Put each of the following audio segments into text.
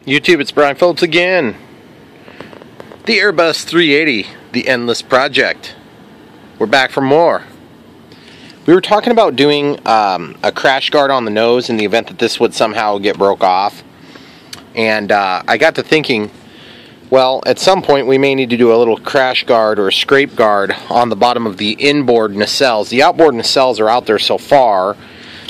YouTube, it's Brian Phillips again. The Airbus 380, the endless project. We're back for more. We were talking about doing a crash guard on the nose in the event that this would somehow get broke off. And I got to thinking, well, at some point we may need to do a little crash guard or a scrape guard on the bottom of the inboard nacelles. The outboard nacelles are out there so far,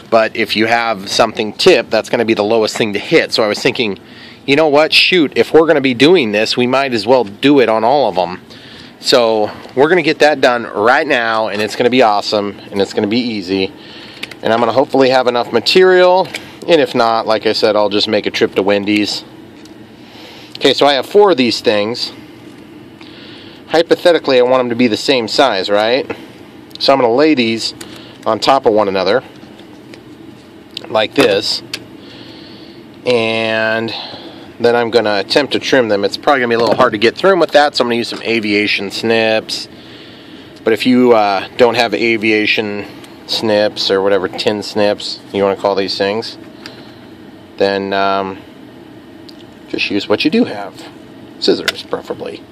but if you have something tipped, that's going to be the lowest thing to hit. So I was thinking, you know what, shoot, if we're going to be doing this, we might as well do it on all of them. So we're going to get that done right now, and it's going to be awesome, and it's going to be easy. And I'm going to hopefully have enough material, and if not, like I said, I'll just make a trip to Wendy's. Okay, so I have 4 of these things. Hypothetically, I want them to be the same size, right? So I'm going to lay these on top of one another, like this. And then I'm going to attempt to trim them. It's probably going to be a little hard to get through them with that, so I'm going to use some aviation snips. But if you don't have aviation snips, or whatever, tin snips you want to call these things, then just use what you do have. Scissors, preferably.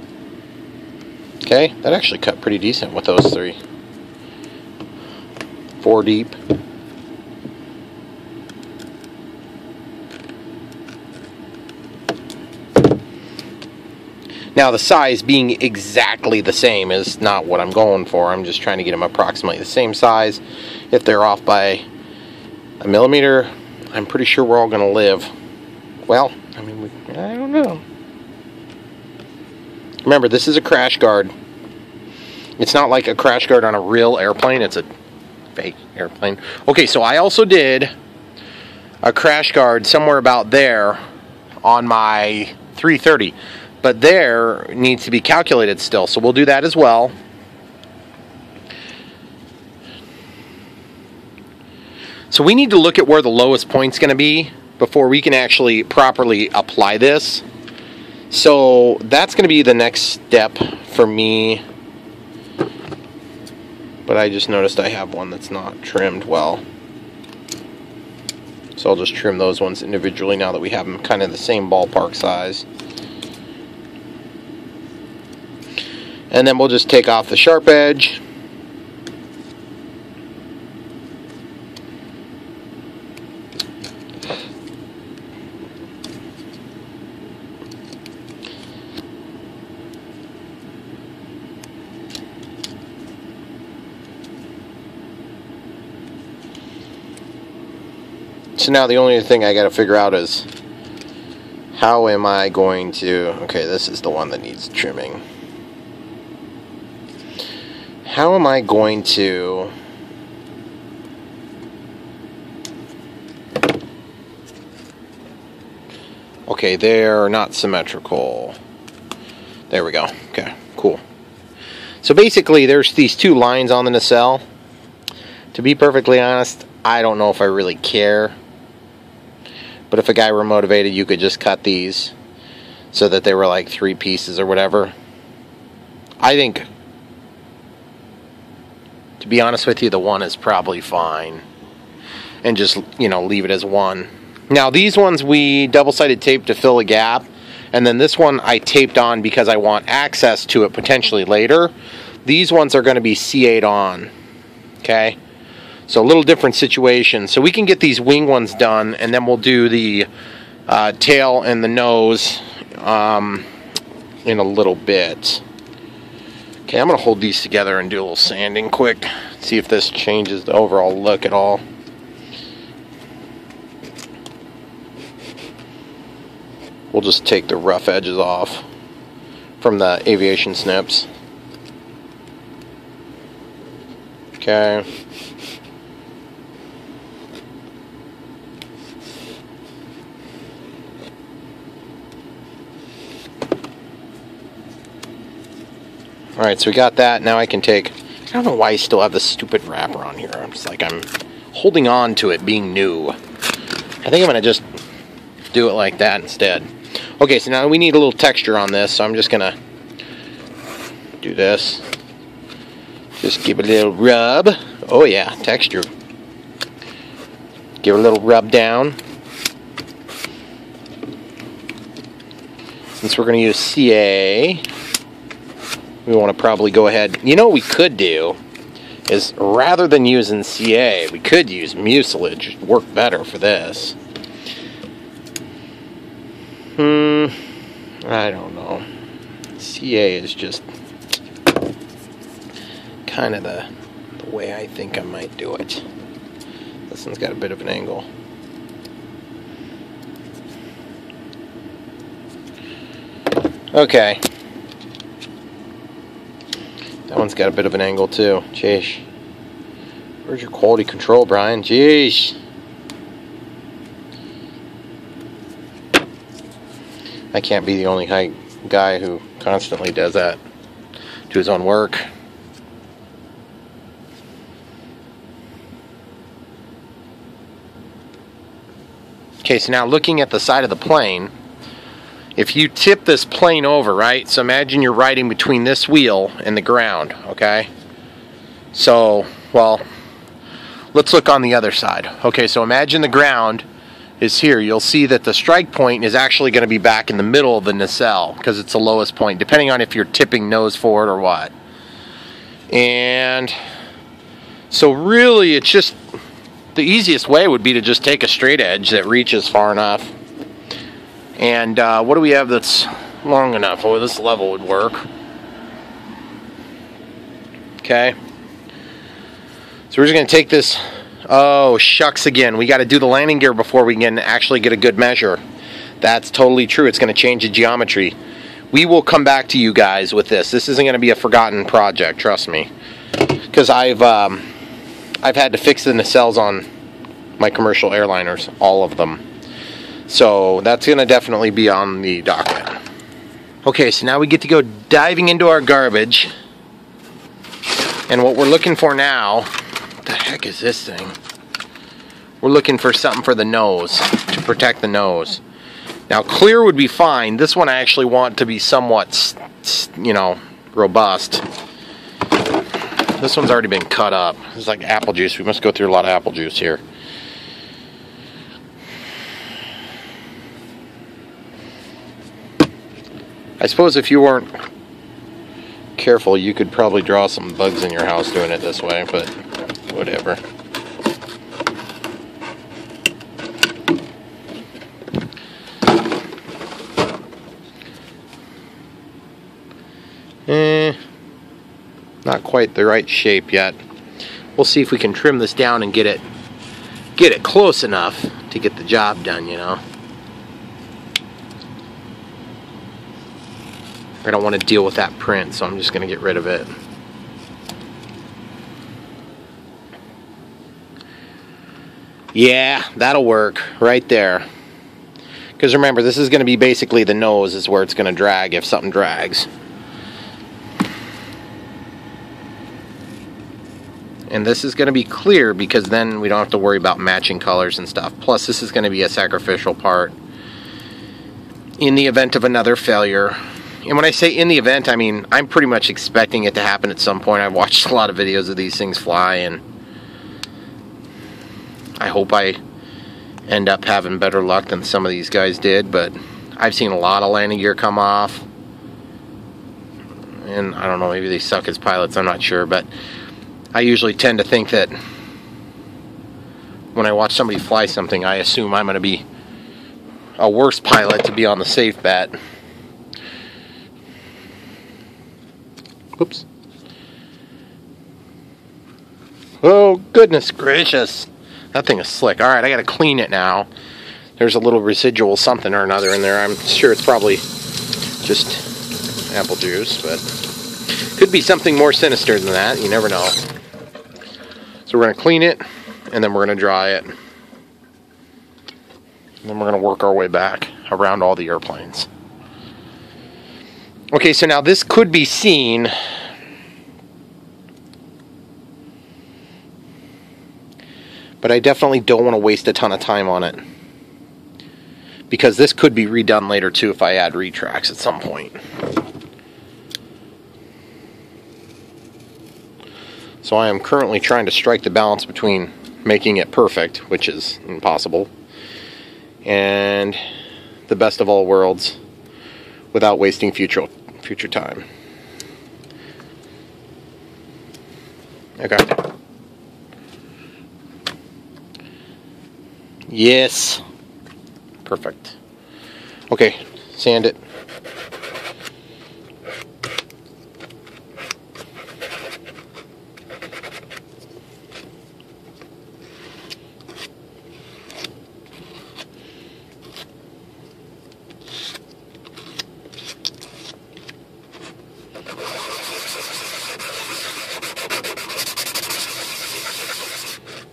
Okay, that actually cut pretty decent with those 3. 4 deep. Now, the size being exactly the same is not what I'm going for. I'm just trying to get them approximately the same size. If they're off by a millimeter, I'm pretty sure we're all going to live. Well, I mean, I don't know. Remember, this is a crash guard. It's not like a crash guard on a real airplane. It's a fake airplane. Okay, so I also did a crash guard somewhere about there on my 330. But there needs to be calculated still, so we'll do that as well. So we need to look at where the lowest point's going to be before we can actually properly apply this. So that's going to be the next step for me. But I just noticed I have one that's not trimmed well. So I'll just trim those ones individually now that we have them kind of the same ballpark size. And then we'll just take off the sharp edge. So now the only thing I got to figure out is how am I going to... Okay, this is the one that needs trimming. How am I going to okay, they're not symmetrical. There we go. Okay, cool. So basically there's these 2 lines on the nacelle. To be perfectly honest, I don't know if I really care. But if a guy were motivated, you could just cut these so that they were like 3 pieces or whatever. I think, to be honest with you, the 1 is probably fine. And just, you know, leave it as 1. Now, these ones we double-sided taped to fill a gap. And then this one I taped on because I want access to it potentially later. These ones are going to be C8 on. Okay? So a little different situation. So we can get these wing ones done, and then we'll do the tail and the nose in a little bit. Okay, I'm going to hold these together and do a little sanding quick. See if this changes the overall look at all. We'll just take the rough edges off from the aviation snips. Okay. Alright, so we got that. Now I can take... I don't know why I still have this stupid wrapper on here. I'm just like, I'm holding on to it being new. I think I'm going to just do it like that instead. Okay, so now we need a little texture on this, so I'm just going to do this. Just give it a little rub. Oh yeah, texture. Give it a little rub down. Since we're going to use CA, we want to probably go ahead. You know what we could do is, rather than using CA, we could use mucilage. It'd work better for this. I don't know. CA is just kind of the way I think I might do it. This one's got a bit of an angle. Okay. That one's got a bit of an angle too. Jeez. Where's your quality control, Brian? Jeez. I can't be the only guy who constantly does that to his own work. Okay, so now looking at the side of the plane, if you tip this plane over, right? So imagine you're riding between this wheel and the ground, okay? So, well, let's look on the other side. Okay, so imagine the ground is here. You'll see that the strike point is actually going to be back in the middle of the nacelle because it's the lowest point, depending on if you're tipping nose forward or what. And so really it's just, the easiest way would be to just take a straight edge that reaches far enough. And what do we have that's long enough? Oh, this level would work. Okay. So we're just going to take this. Oh, shucks again. We got to do the landing gear before we can actually get a good measure. That's totally true. It's going to change the geometry. We will come back to you guys with this. This isn't going to be a forgotten project, trust me. Because I've had to fix the nacelles on my commercial airliners, all of them. So that's going to definitely be on the docket. Okay, so now we get to go diving into our garbage. And what we're looking for now, what the heck is this thing? We're looking for something for the nose, to protect the nose. Now clear would be fine. This one I actually want to be somewhat, you know, robust. This one's already been cut up. It's like apple juice. We must go through a lot of apple juice here. I suppose if you weren't careful, you could probably draw some bugs in your house doing it this way, but whatever. Not quite the right shape yet. We'll see if we can trim this down and get it close enough to get the job done, you know. I don't want to deal with that print, so I'm just going to get rid of it. Yeah, that'll work right there. Because remember, this is going to be basically the nose is where it's going to drag if something drags. And this is going to be clear because then we don't have to worry about matching colors and stuff. Plus, this is going to be a sacrificial part in the event of another failure. And when I say in the event, I mean, I'm pretty much expecting it to happen at some point. I've watched a lot of videos of these things fly, and I hope I end up having better luck than some of these guys did, but I've seen a lot of landing gear come off. And I don't know, maybe they suck as pilots, I'm not sure, but I usually tend to think that when I watch somebody fly something, I assume I'm going to be a worse pilot to be on the safe bet. Oops. Oh, goodness gracious. That thing is slick. Alright, I gotta clean it now. There's a little residual something or another in there. I'm sure it's probably just apple juice, but could be something more sinister than that. You never know. So we're gonna clean it, and then we're gonna dry it. And then we're gonna work our way back around all the airplanes. Okay, so now this could be seen. But I definitely don't want to waste a ton of time on it. Because this could be redone later too if I add retracts at some point. So I am currently trying to strike the balance between making it perfect, which is impossible, and the best of all worlds, without wasting future time. Okay. Yes. Perfect. Okay, sand it.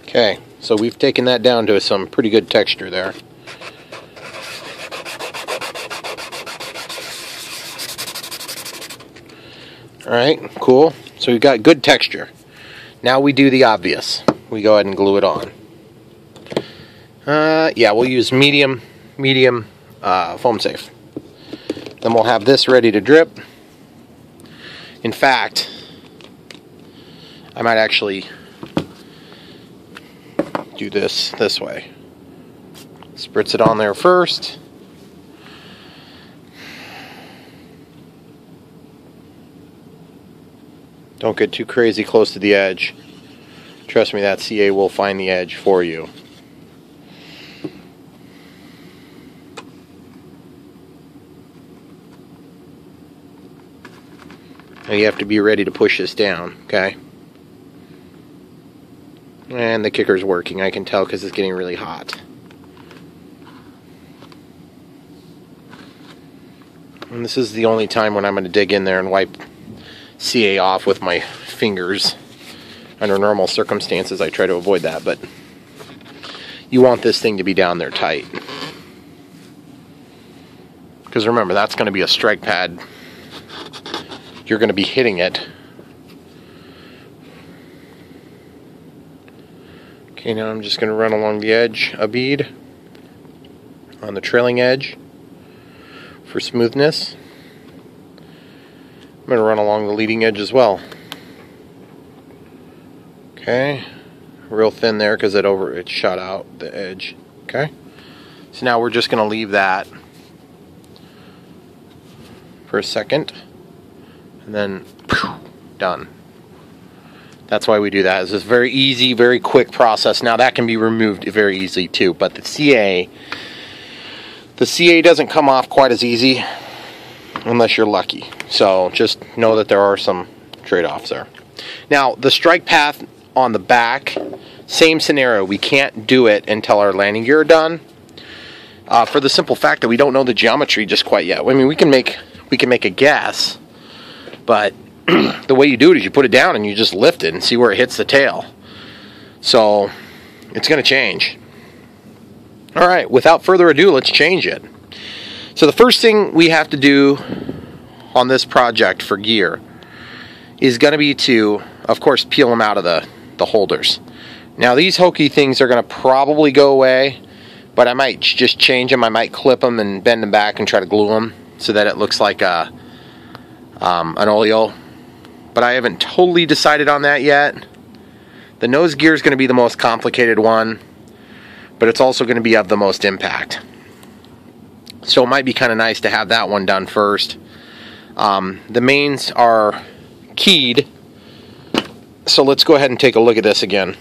Okay, so we've taken that down to some pretty good texture there. Alright, cool. So we've got good texture. Now we do the obvious. We go ahead and glue it on. Yeah, we'll use medium foam safe. Then we'll have this ready to drip. In fact, I might actually do this way. Spritz it on there first. Don't get too crazy close to the edge. Trust me, that CA will find the edge for you. Now you have to be ready to push this down, okay? And the kicker's working, I can tell, because it's getting really hot. And this is the only time when I'm going to dig in there and wipe CA off with my fingers. Under normal circumstances, I try to avoid that, but you want this thing to be down there tight. Because remember, that's going to be a strike pad. You're going to be hitting it. Okay, now I'm just going to run along the edge a bead on the trailing edge for smoothness. I'm going to run along the leading edge as well. Okay, real thin there because it shot out the edge. Okay, so now we're just going to leave that for a second, and then done. That's why we do that. It's just very easy, very quick process. Now that can be removed very easily too, but the CA doesn't come off quite as easy unless you're lucky. So just know that there are some trade-offs there. Now the strike path on the back, same scenario. We can't do it until our landing gear are done, for the simple fact that we don't know the geometry just quite yet. I mean, we can make a guess, but the way you do it is you put it down and you just lift it and see where it hits the tail. So it's going to change. All right, without further ado, let's change it. So the first thing we have to do on this project for gear is going to be to, of course, peel them out of the holders. Now these hokey things are going to probably go away, but I might just change them. I might clip them and bend them back and try to glue them so that it looks like an oleo. But I haven't totally decided on that yet. The nose gear is going to be the most complicated one, but it's also going to be of the most impact. So it might be kind of nice to have that one done first. The mains are keyed, so let's go ahead and take a look at this again.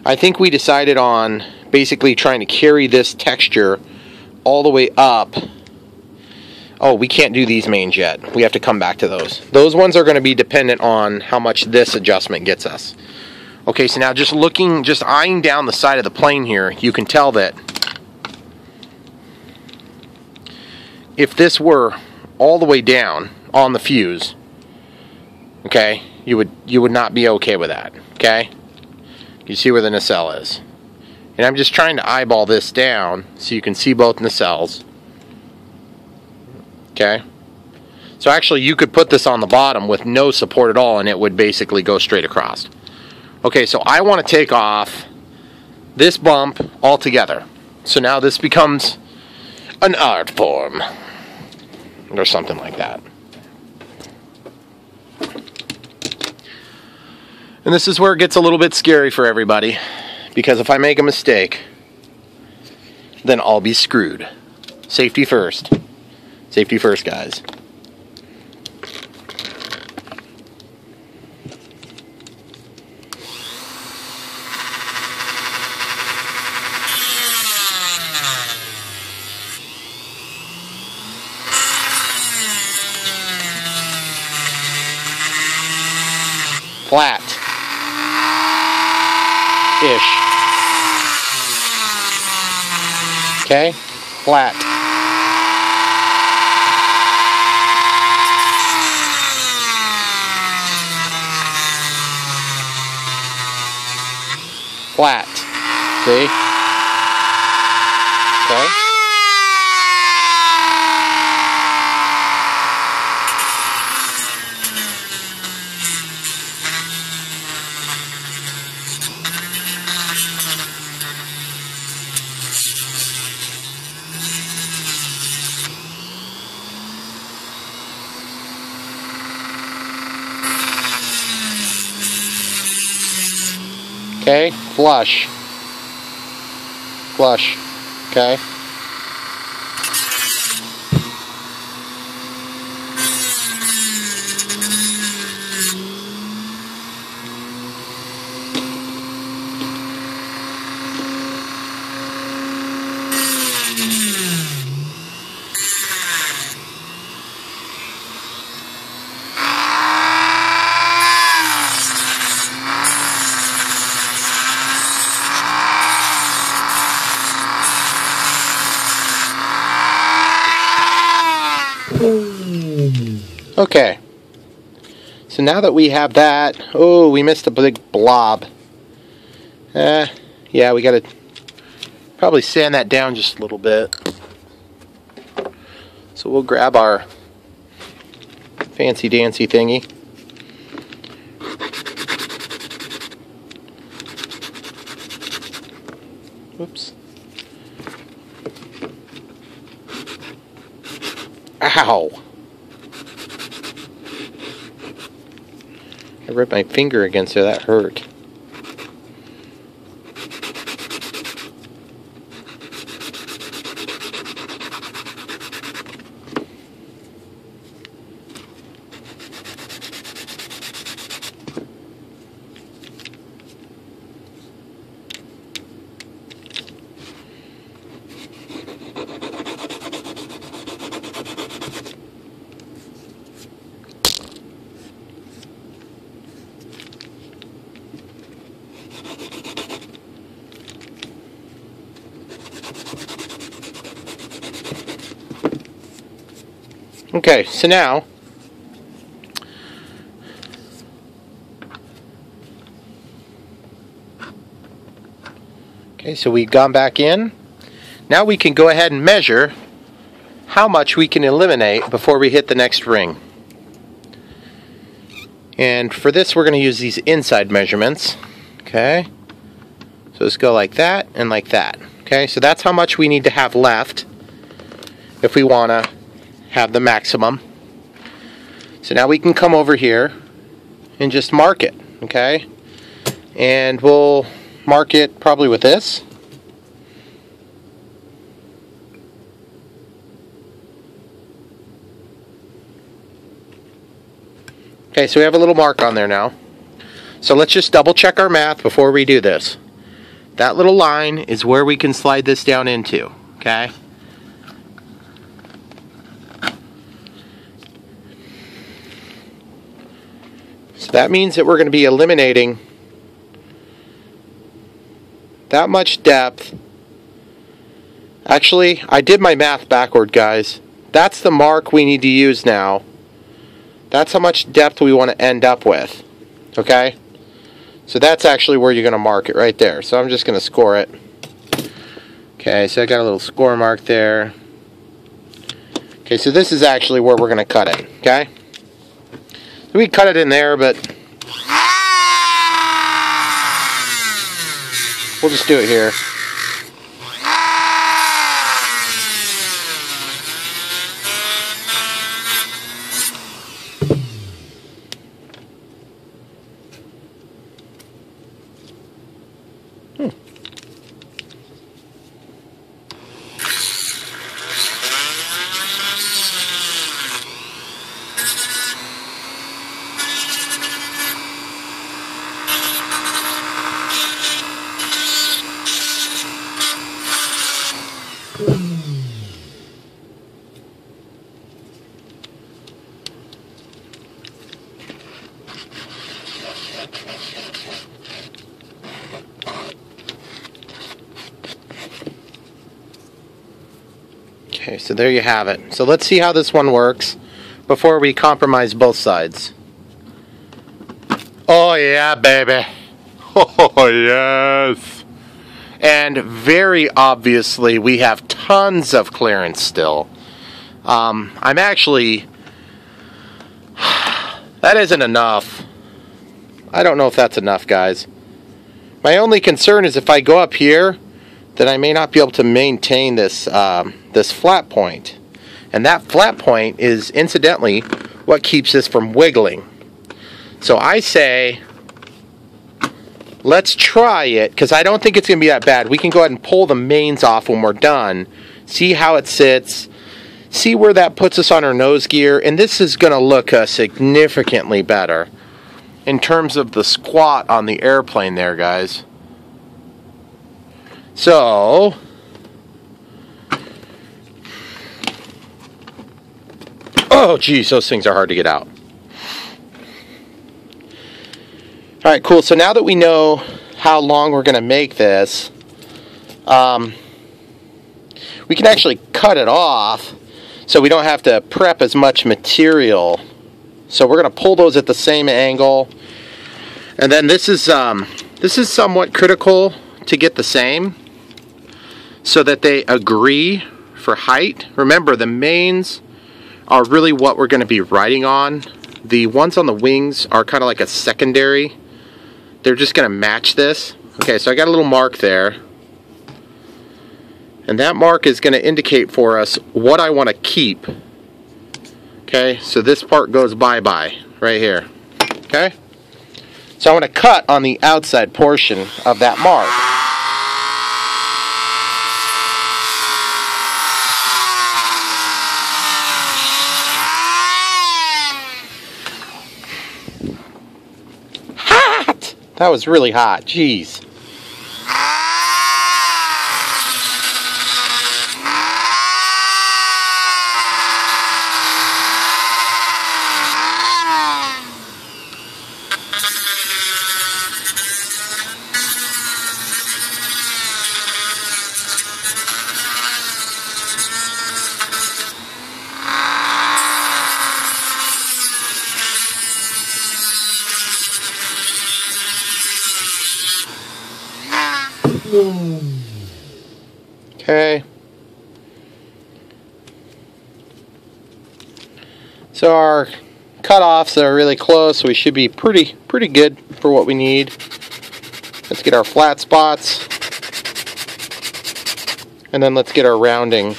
I think we decided on basically trying to carry this texture all the way up. Oh, we can't do these mains yet. We have to come back to those. Those ones are going to be dependent on how much this adjustment gets us. Okay, so now just eyeing down the side of the plane here, you can tell that if this were all the way down on the fuse, okay, you would not be okay with that, okay? You see where the nacelle is. And I'm just trying to eyeball this down so you can see both nacelles. Okay, so actually you could put this on the bottom with no support at all and it would basically go straight across. Okay, so I want to take off this bump altogether. So now this becomes an art form or something like that. And this is where it gets a little bit scary for everybody, because if I make a mistake, then I'll be screwed. Safety first. Safety first, guys. Flat. Ish. Okay? Flat. Flat. See? Okay? Okay, flush. Flush. Okay. Okay, so now that we have that, oh, we missed a big blob. Yeah, we gotta probably sand that down just a little bit. So we'll grab our fancy dancy thingy. Whoops. Ow! I rubbed my finger against there, that hurt. Okay, so now so we've gone back in. Now we can go ahead and measure how much we can eliminate before we hit the next ring. And for this we're going to use these inside measurements. Okay, so let's go like that and like that. Okay, so that's how much we need to have left if we want to have the maximum. So now we can come over here and just mark it, okay? And we'll mark it probably with this. Okay, so we have a little mark on there now. So let's just double check our math before we do this. That little line is where we can slide this down into, okay? So that means that we're going to be eliminating that much depth. Actually, I did my math backward, guys. That's the mark we need to use now. That's how much depth we want to end up with. Okay? So that's actually where you're going to mark it right there. So I'm just going to score it. Okay, so I got a little score mark there. Okay, so this is actually where we're going to cut it. Okay? We cut it in there, but we'll just do it here. Okay, so there you have it. So let's see how this one works before we compromise both sides. Oh yeah, baby. Oh yes. And very obviously we have tons of clearance still. I'm actually... that isn't enough. I don't know if that's enough, guys. My only concern is if I go up here, then I may not be able to maintain this this flat point. And that flat point is incidentally what keeps this from wiggling. So I say, let's try it, because I don't think it's going to be that bad. We can go ahead and pull the mains off when we're done, see how it sits, see where that puts us on our nose gear, and this is going to look significantly better in terms of the squat on the airplane there, guys. So, oh geez, those things are hard to get out. Alright, cool. So now that we know how long we're going to make this, we can actually cut it off so we don't have to prep as much material. So we're going to pull those at the same angle. And then this is somewhat critical to get the same so that they agree for height. Remember, the mains are really what we're going to be riding on. The ones on the wings are kind of like a secondary. They're just going to match this. Okay, so I got a little mark there. And that mark is going to indicate for us what I want to keep. Okay, so this part goes bye-bye right here. Okay? So I want to cut on the outside portion of that mark. Hot! That was really hot. Jeez. Okay. So our cutoffs are really close, so we should be pretty good for what we need. Let's get our flat spots. And then let's get our rounding.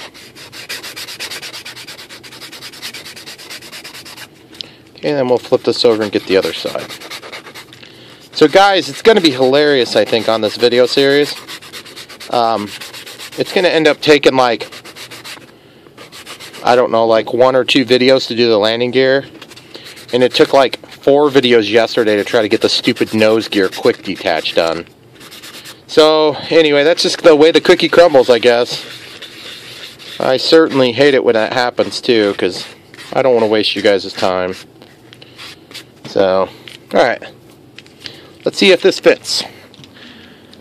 Okay, and then we'll flip this over and get the other side. So guys, it's going to be hilarious, I think, on this video series. It's going to end up taking like, I don't know, like 1 or 2 videos to do the landing gear. And it took like 4 videos yesterday to try to get the stupid nose gear quick detach done. So anyway, that's just the way the cookie crumbles, I guess. I certainly hate it when that happens too, because I don't want to waste you guys' time. So, alright. Let's see if this fits.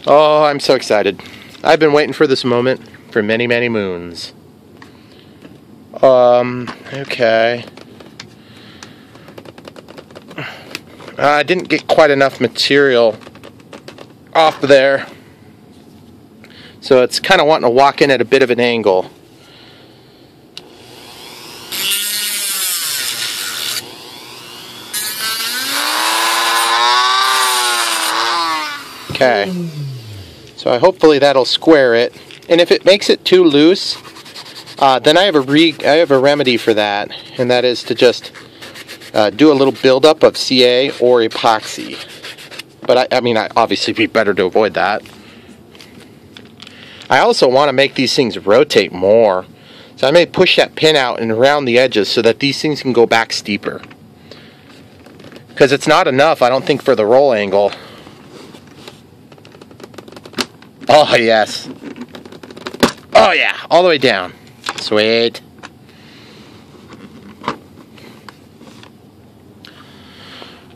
Oh, I'm so excited. I've been waiting for this moment for many, many moons. Okay. I didn't get quite enough material off there. So it's kind of wanting to walk in at a bit of an angle. Okay. So hopefully that'll square it. And if it makes it too loose, then I have a remedy for that, and that is to just do a little buildup of CA or epoxy. But I mean, obviously, it'd be better to avoid that. I also want to make these things rotate more, so I may push that pin out and around the edges so that these things can go back steeper. Because it's not enough, I don't think, for the roll angle. Oh, yes. Oh, yeah. All the way down. Sweet.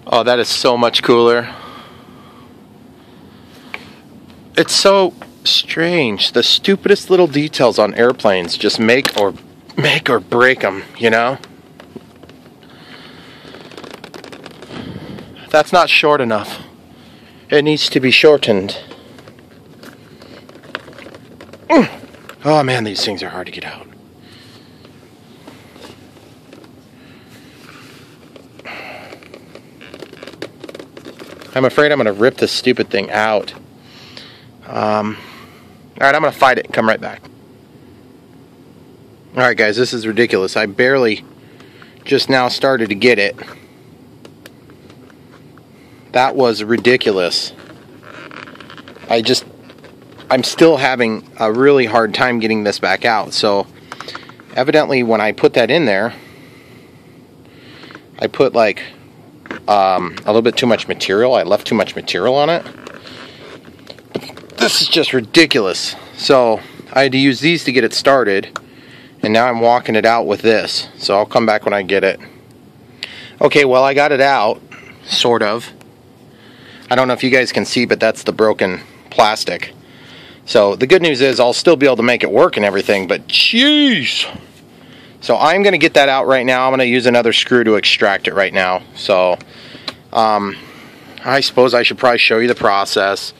Oh, that is so much cooler. It's so strange. The stupidest little details on airplanes just make or break them, you know? That's not short enough. It needs to be shortened. Oh man, these things are hard to get out. I'm afraid I'm going to rip this stupid thing out. Alright, I'm going to fight it and come right back. Alright guys, this is ridiculous. I barely just now started to get it. That was ridiculous. I'm still having a really hard time getting this back out. So evidently when I put that in there, I put like a little bit too much material. I left too much material on it. This is just ridiculous. So I had to use these to get it started, and now I'm walking it out with this. So I'll come back when I get it. Okay, well, I got it out, sort of. I don't know if you guys can see, but that's the broken plastic. So the good news is I'll still be able to make it work and everything, but jeez. So I'm going to get that out right now. I'm going to use another screw to extract it right now. So I suppose I should probably show you the process,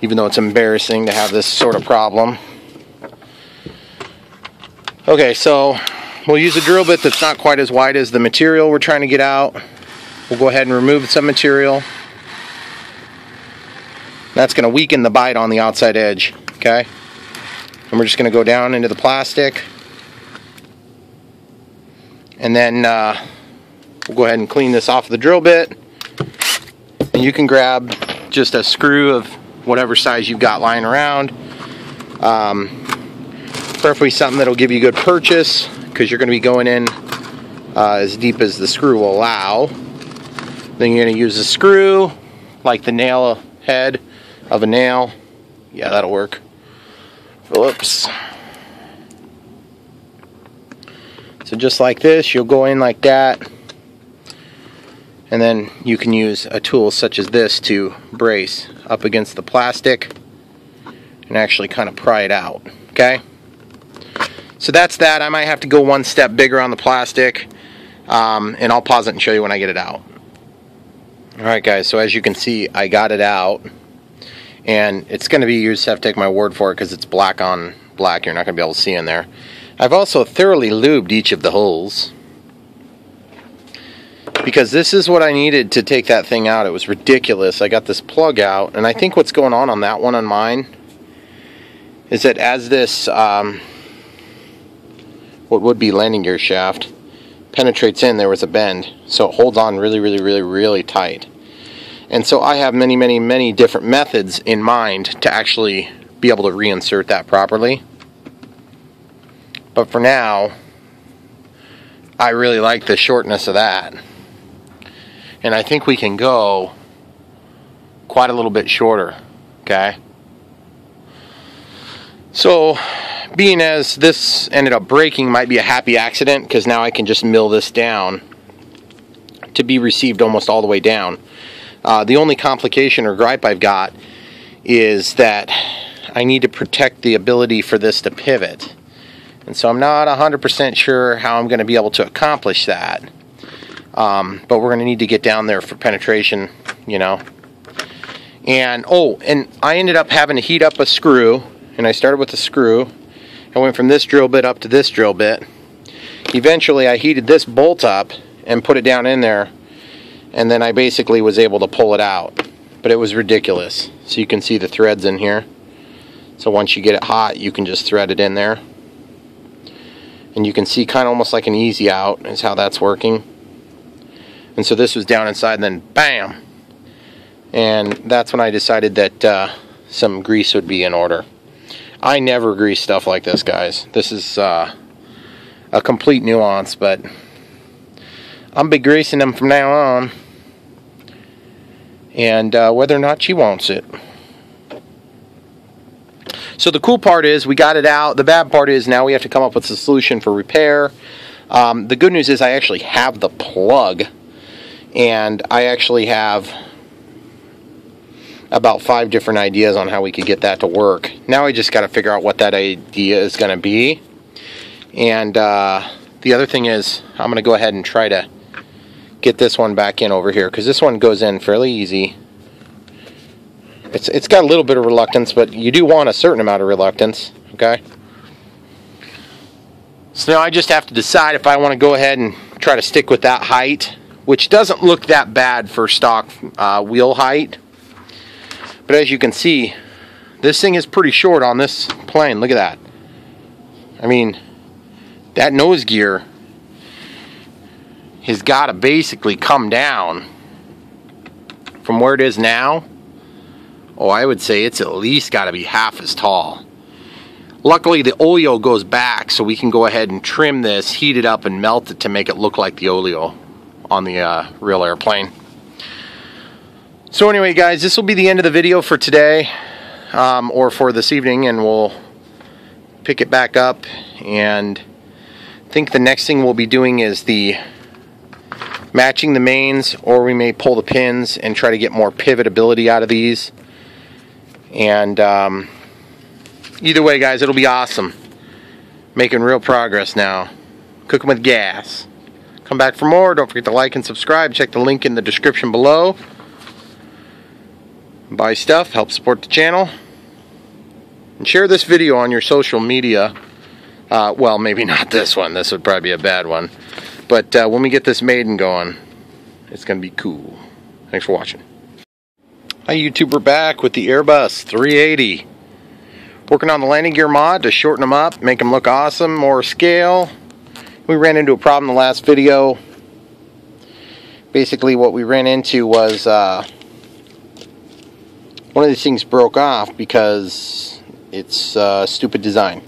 even though it's embarrassing to have this sort of problem. Okay, so we'll use a drill bit that's not quite as wide as the material we're trying to get out. We'll go ahead and remove some material. That's going to weaken the bite on the outside edge, okay? And we're just going to go down into the plastic. And then we'll go ahead and clean this off the drill bit. And you can grab just a screw of whatever size you've got lying around. Preferably something that'll give you good purchase, because you're going to be going in as deep as the screw will allow. Then you're going to use a screw, like the nail head of a nail. Yeah, that'll work. Phillips. So just like this, you'll go in like that, and then you can use a tool such as this to brace up against the plastic and actually kind of pry it out, okay? So that's that. I might have to go one step bigger on the plastic, and I'll pause it and show you when I get it out. Alright guys, so as you can see, I got it out, and it's going to be, you just have to take my word for it because it's black on black. You're not going to be able to see in there. I've also thoroughly lubed each of the holes, because this is what I needed to take that thing out. It was ridiculous. I got this plug out, and I think what's going on that one on mine is that as this what would be landing gear shaft penetrates in, there was a bend, so it holds on really tight. And so I have many different methods in mind to actually be able to reinsert that properly. But for now, I really like the shortness of that. And I think we can go quite a little bit shorter, okay? So, being as this ended up breaking might be a happy accident, because now I can just mill this down to be received almost all the way down. The only complication or gripe I've got is that I need to protect the ability for this to pivot. And so I'm not 100% sure how I'm going to be able to accomplish that. But we're going to need to get down there for penetration, you know. And, and I ended up having to heat up a screw. And I started with a screw. I went from this drill bit up to this drill bit. Eventually I heated this bolt up and put it down in there. And then I basically was able to pull it out. But it was ridiculous. So you can see the threads in here. So once you get it hot, you can just thread it in there. And you can see kind of almost like an easy out is how that's working. And so this was down inside, and then bam! And that's when I decided that some grease would be in order. I never grease stuff like this, guys. This is a complete nuance, but I'm be greasing them from now on. And whether or not she wants it. So the cool part is we got it out. The bad part is now we have to come up with a solution for repair. The good news is I actually have the plug, and I actually have about 5 different ideas on how we could get that to work. Now I just got to figure out what that idea is going to be. And the other thing is, I'm going to go ahead and try to get this one back in over here, because this one goes in fairly easy. It's got a little bit of reluctance, but you do want a certain amount of reluctance, okay? So now I just have to decide if I want to go ahead and try to stick with that height, which doesn't look that bad for stock wheel height. But as you can see, this thing is pretty short on this plane. Look at that. I mean, that nose gear has got to basically come down from where it is now. Oh, I would say it's at least got to be half as tall. Luckily, the oleo goes back, so we can go ahead and trim this, heat it up, and melt it to make it look like the oleo on the real airplane. So anyway, guys, this will be the end of the video for today, or for this evening, and we'll pick it back up. And I think the next thing we'll be doing is the matching the mains, or we may pull the pins and try to get more pivotability out of these. And either way, guys, it'll be awesome. Making real progress now. Cooking with gas. Come back for more. Don't forget to like and subscribe. Check the link in the description below. Buy stuff. Help support the channel. And share this video on your social media. Well, maybe not this one. This would probably be a bad one. But when we get this made and going, it's going to be cool. Thanks for watching. Hi YouTube, we're back with the Airbus 380. Working on the landing gear mod to shorten them up, make them look awesome, more scale. We ran into a problem in the last video. Basically what we ran into was one of these things broke off because it's stupid design.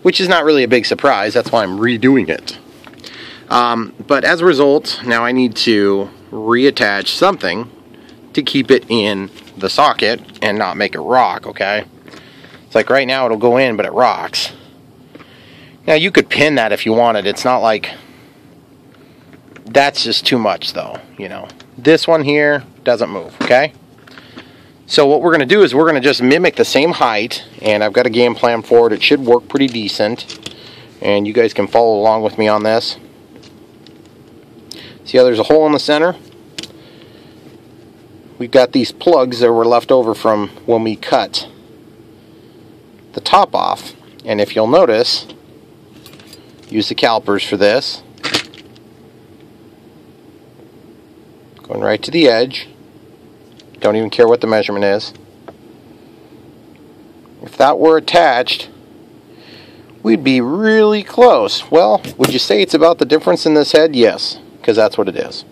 Which is not really a big surprise, that's why I'm redoing it. But as a result, now I need to reattach something to keep it in the socket and not make it rock, okay? It's like right now it'll go in, but it rocks. Now you could pin that if you wanted. It's not like that's just too much though, you know. This one here doesn't move, okay? So what we're going to do is we're going to just mimic the same height, and I've got a game plan for it. It should work pretty decent, and you guys can follow along with me on this. See how there's a hole in the center? We've got these plugs that were left over from when we cut the top off, and if you'll notice, use the calipers for this, going right to the edge. Don't even care what the measurement is. If that were attached, we'd be really close. Well, would you say it's about the difference in this head? Yes, because that's what it is.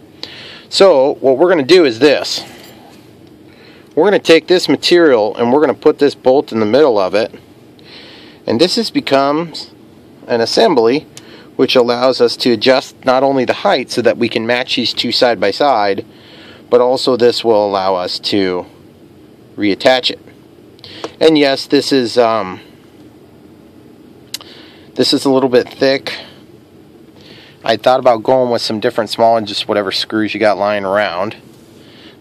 So what we're going to do is this. We're going to take this material and we're going to put this bolt in the middle of it, and this becomes an assembly which allows us to adjust not only the height so that we can match these two side by side, but also this will allow us to reattach it. And yes, this is a little bit thick. I thought about going with some different small and just whatever screws you got lying around,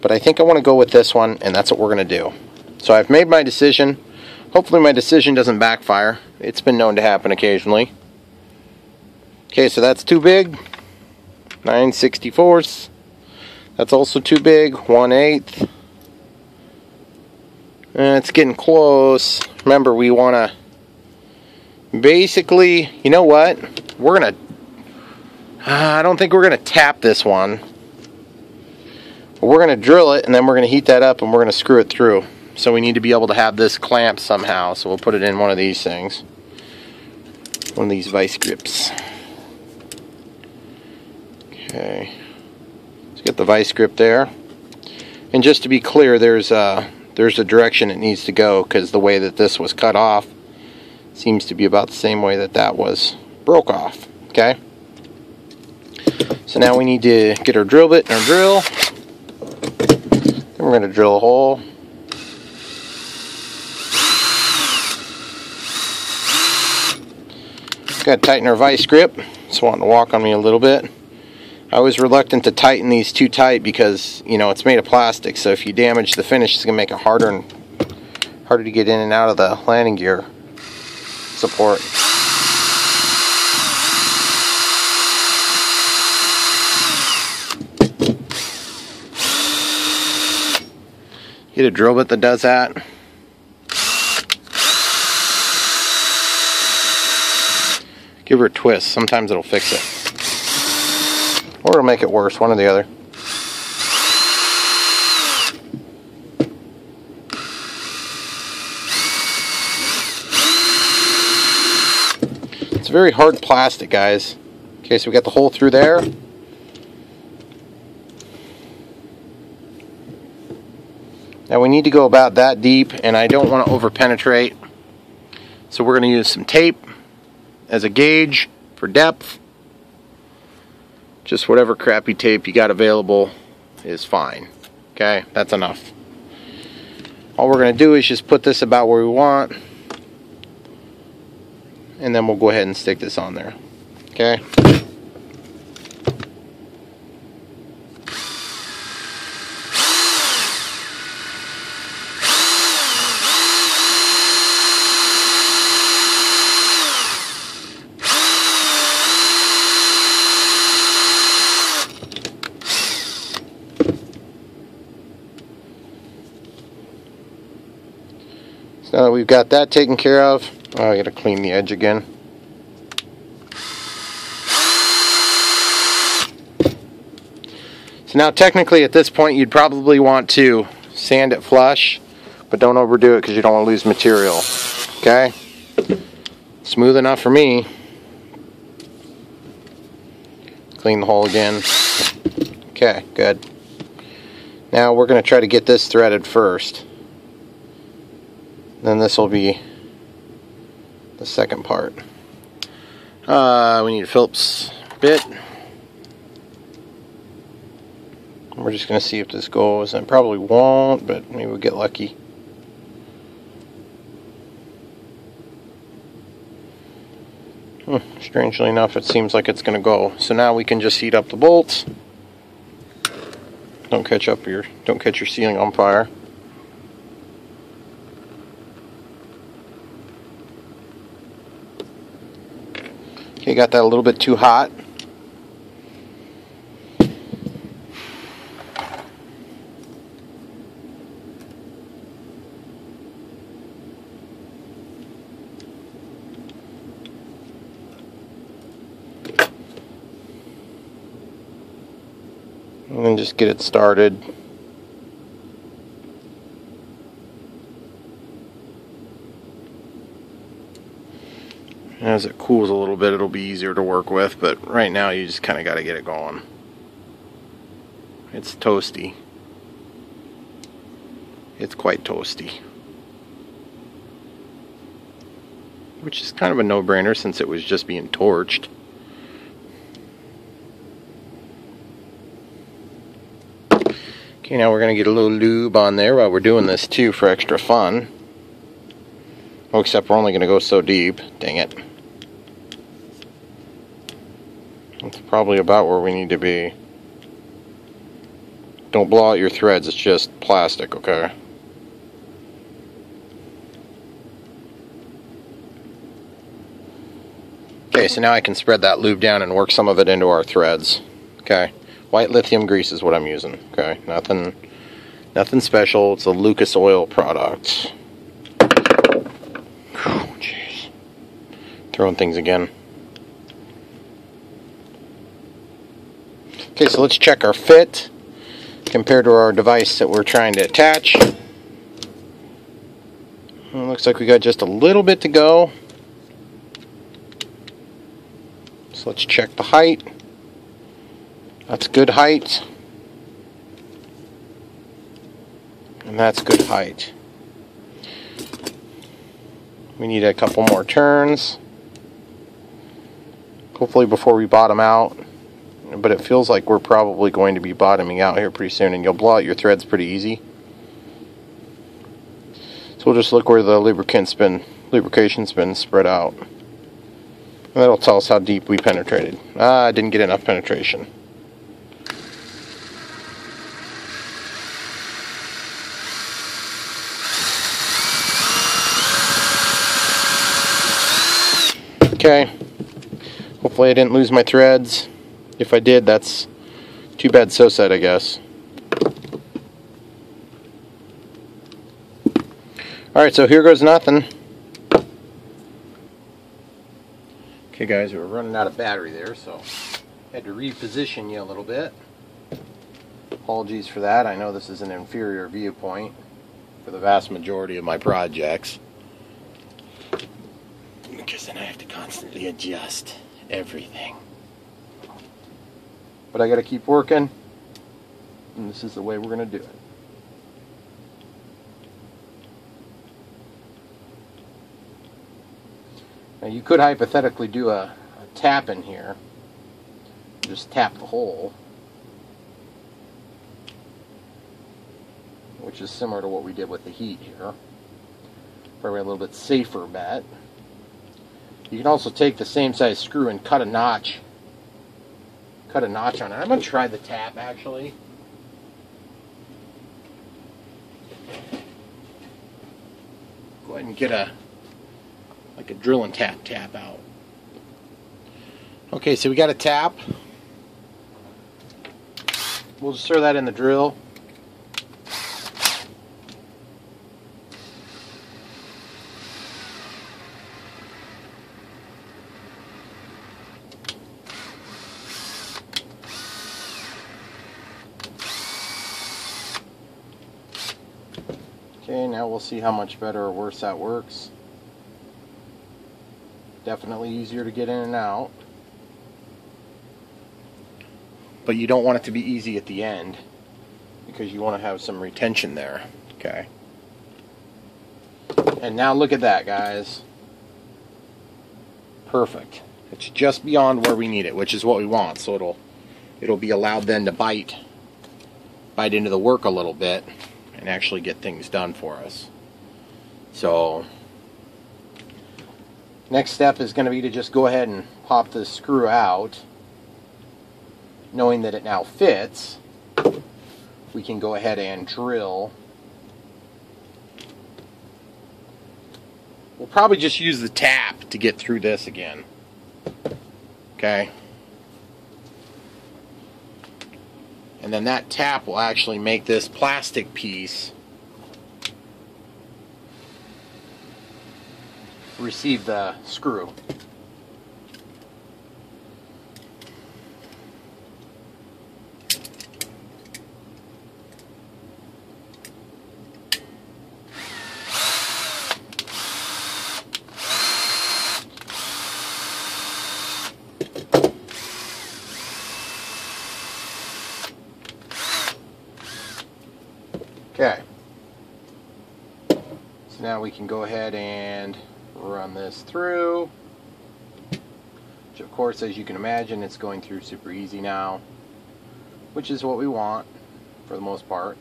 but I think I want to go with this one, and that's what we're going to do. So I've made my decision. Hopefully my decision doesn't backfire. It's been known to happen occasionally. Okay, so that's too big. 9/64. That's also too big. 1/8. And it's getting close. Remember, we want to basically, you know what? We're going to, I don't think we're going to tap this one. We're going to drill it, and then we're going to heat that up, and we're going to screw it through. So we need to be able to have this clamped somehow. So we'll put it in one of these things. One of these vice grips. Okay. Let's get the vice grip there. And just to be clear, there's a direction it needs to go, because the way that this was cut off seems to be about the same way that that was broke off. Okay. So now we need to get our drill bit and our drill. Then we're going to drill a hole. Got to tighten our vice grip. It's wanting to walk on me a little bit. I was reluctant to tighten these too tight because, you know, it's made of plastic, so if you damage the finish, it's going to make it harder to get in and out of the landing gear support. Get a drill bit that does that. Give her a twist. Sometimes it'll fix it. Or it'll make it worse, one or the other. It's very hard plastic, guys. Okay, so we got the hole through there. Now we need to go about that deep, and I don't want to over penetrate. So we're going to use some tape as a gauge for depth. Just whatever crappy tape you got available is fine. Okay, that's enough. All we're going to do is just put this about where we want, and then we'll go ahead and stick this on there. Okay. Now that we've got that taken care of, I gotta clean the edge again. So now technically at this point you'd probably want to sand it flush, but don't overdo it because you don't want to lose material. Okay? Smooth enough for me. Clean the hole again. Okay, good. Now we're going to try to get this threaded first. Then this will be the second part. We need a Phillips bit. We're just going to see if this goes, and it probably won't, but maybe we'll get lucky. Strangely enough, it seems like it's going to go. So now we can just heat up the bolts. Don't catch your ceiling on fire. Okay, got that a little bit too hot. And then just get it started. As it cools a little bit, it'll be easier to work with, but right now you just kind of got to get it going. It's toasty. It's quite toasty. Which is kind of a no-brainer since it was just being torched. Okay, now we're going to get a little lube on there while we're doing this too for extra fun. Oh, except we're only going to go so deep. Dang it. That's probably about where we need to be. Don't blow out your threads, it's just plastic, okay? Okay, so now I can spread that lube down and work some of it into our threads. Okay, white lithium grease is what I'm using. Okay, nothing special. It's a Lucas Oil product. Oh, jeez. Throwing things again. Okay, so let's check our fit compared to our device that we're trying to attach. It looks like we got just a little bit to go. So let's check the height. That's good height. And that's good height. We need a couple more turns. Hopefully before we bottom out. But it feels like we're probably going to be bottoming out here pretty soon, and you'll blow out your threads pretty easy. So we'll just look where the lubrication's been spread out. And that'll tell us how deep we penetrated. I didn't get enough penetration. Okay, hopefully I didn't lose my threads. If I did, that's too bad, so sad, I guess. Alright, so here goes nothing. Okay guys, we were running out of battery there, so had to reposition you a little bit. Apologies for that. I know this is an inferior viewpoint for the vast majority of my projects, because then I have to constantly adjust everything. But I got to keep working, and this is the way we're going to do it. Now you could hypothetically do a tap in here. Just tap the hole, which is similar to what we did with the heat here. Probably a little bit safer bet. You can also take the same size screw and cut a notch. Cut a notch on it. I'm going to try the tap actually. Go ahead and get a drill and tap out. Okay, so we got a tap. We'll just throw that in the drill. Okay, now we'll see how much better or worse that works. Definitely easier to get in and out. But you don't want it to be easy at the end, because you want to have some retention there. Okay. And now look at that, guys. Perfect. It's just beyond where we need it, which is what we want. So it'll be allowed then to bite into the work a little bit and actually get things done for us. So next step is going to be to just go ahead and pop this screw out. Knowing that it now fits, we can go ahead and drill. We'll probably just use the tap to get through this again. Okay. And then that tap will actually make this plastic piece receive the screw. Okay, so now we can go ahead and run this through, which of course, as you can imagine, it's going through super easy now, which is what we want for the most part.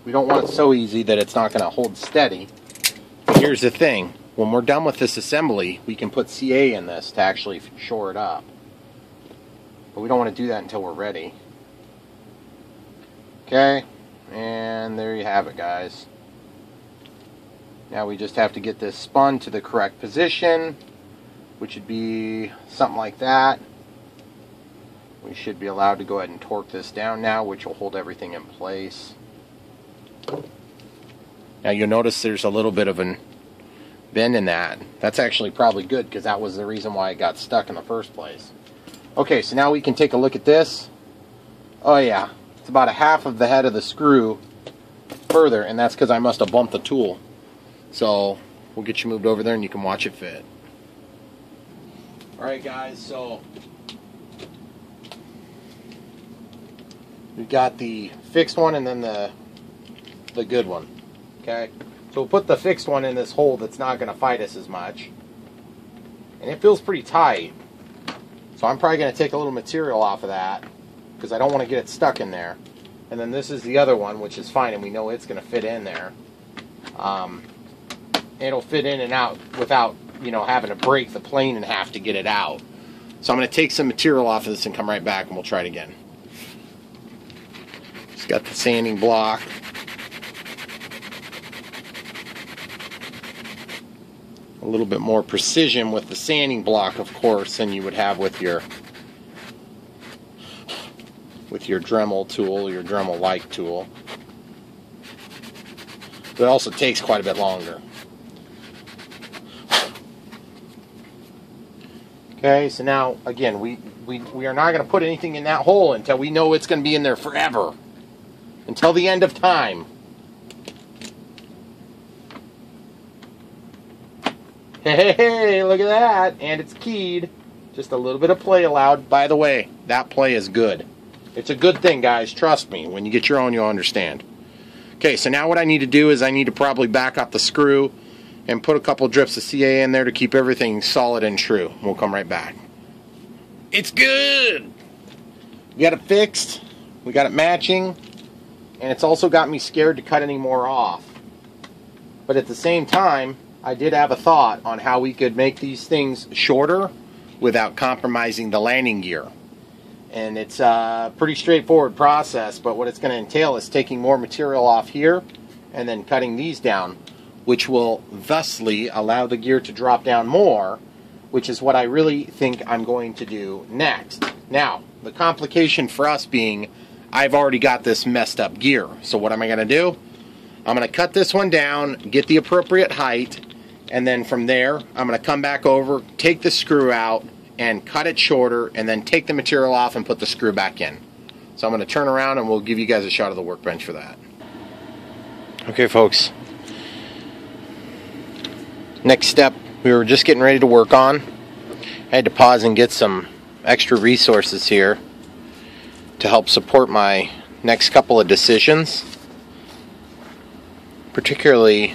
We don't want it so easy that it's not going to hold steady. But here's the thing, when we're done with this assembly, we can put CA in this to actually shore it up. But we don't want to do that until we're ready. Okay. And there you have it, guys. Now we just have to get this spun to the correct position, which would be something like that. We should be allowed to go ahead and torque this down now, which will hold everything in place. Now you'll notice there's a little bit of a bend in that. That's actually probably good, because that was the reason why it got stuck in the first place. Okay, so now we can take a look at this. Oh yeah. It's about a half of the head of the screw further, and that's because I must have bumped the tool. So we'll get you moved over there and you can watch it fit. Alright guys, so we've got the fixed one and then the good one. Okay, so we'll put the fixed one in this hole that's not going to fight us as much. And it feels pretty tight. So I'm probably going to take a little material off of that, because I don't want to get it stuck in there. And then this is the other one, which is fine, and we know it's going to fit in there. It'll fit in and out without, having to break the plane in half to get it out. So I'm going to take some material off of this and come right back, and we'll try it again. It's got the sanding block. a little bit more precision with the sanding block, of course, than you would have with your Dremel tool, your Dremel-like tool. But it also takes quite a bit longer. Okay, so now, again, we are not going to put anything in that hole until we know it's going to be in there forever. Until the end of time. Hey, look at that. And it's keyed. Just a little bit of play allowed. By the way, that play is good. It's a good thing, guys. Trust me. When you get your own, you'll understand. Okay, so now what I need to do is I need to probably back up the screw and put a couple drips of CA in there to keep everything solid and true. We'll come right back. It's good! We got it fixed. We got it matching. And it's also got me scared to cut any more off. But at the same time, I did have a thought on how we could make these things shorter without compromising the landing gear. And it's a pretty straightforward process, but what it's going to entail is taking more material off here and then cutting these down, which will thusly allow the gear to drop down more, which is what I really think I'm going to do next. Now, the complication for us being, I've already got this messed up gear. So what am I going to do? I'm going to cut this one down, get the appropriate height, and then from there, I'm going to come back over, take the screw out, and cut it shorter, and then take the material off and put the screw back in. So I'm going to turn around and we'll give you guys a shot of the workbench for that. Okay, folks. Next step, we were just getting ready to work on. I had to pause and get some extra resources here to help support my next couple of decisions. Particularly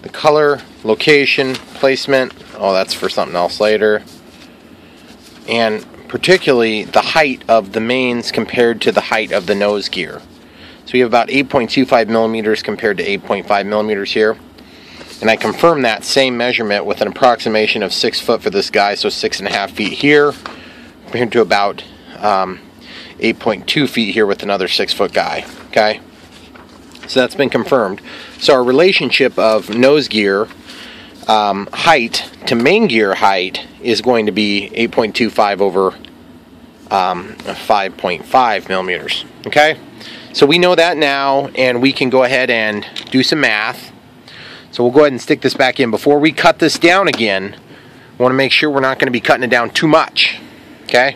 the color, location, placement. Oh, that's for something else later. And particularly the height of the mains compared to the height of the nose gear. So we have about 8.25 millimeters compared to 8.5 millimeters here. And I confirmed that same measurement with an approximation of 6 foot for this guy, so 6.5 feet here, compared to about 8.2 feet here with another 6 foot guy. Okay? So that's been confirmed. So our relationship of nose gear height to main gear height is going to be 8.25 over 5.5 millimeters. Okay, so we know that now, and we can go ahead and do some math. So we'll go ahead and stick this back in. Before we cut this down again, we want to make sure we're not going to be cutting it down too much. Okay,